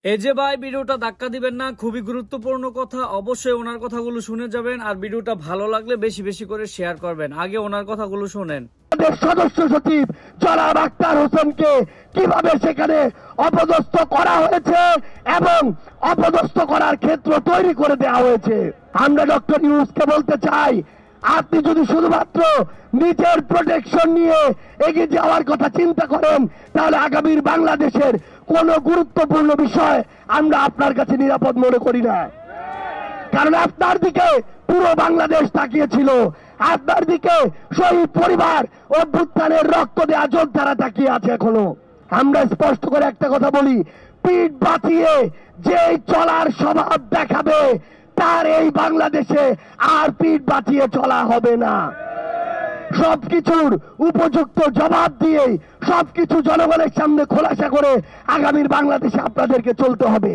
এই যে ভাই, ভিডিওটা ধাক্কা দিবেন না, খুবই গুরুত্বপূর্ণ কথা। অবশ্যই ওনার কথাগুলো শুনে যাবেন, আর ভিডিওটা ভালো লাগলে বেশি বেশি করে শেয়ার করবেন। আগে ওনার কথাগুলো শুনেন। সদস্য সচিব জনাব আক্তার হোসেনকে কিভাবে সেখানে অপদস্থ করা হয়েছে এবং অপদস্থ করার ক্ষেত্র তৈরি করে দেওয়া হয়েছে। আমরা ডক্টর ইউনূসকে বলতে চাই, আপনি যদি শুধুমাত্র নিজের প্রোটেকশন নিয়ে এগিয়ে যাওয়ার কথা চিন্তা করেন, তাহলে আগামীর বাংলাদেশের কোনো গুরুত্বপূর্ণ বিষয় আমরা আপনার কাছে নিরাপদ মনে করি না। কারণ আপনার দিকে পুরো বাংলাদেশ তাকিয়েছিল, আপনার দিকে শহীদ পরিবার অভ্যুত্থানের রক্ত দেওয়া যোদ্ধারা তাকিয়ে আছে এখনো। আমরা স্পষ্ট করে একটা কথা বলি, পিঠ বাঁচিয়ে যে চলার স্বভাব দেখাবে তার এই বাংলাদেশে আর পিঠ বাঁচিয়ে চলা হবে না। সবকিছুর উপযুক্ত জবাব দিয়ে সবকিছু জনগণের সামনে খোলাসা করে আগামীর বাংলাদেশে আপনাদেরকে চলতে হবে।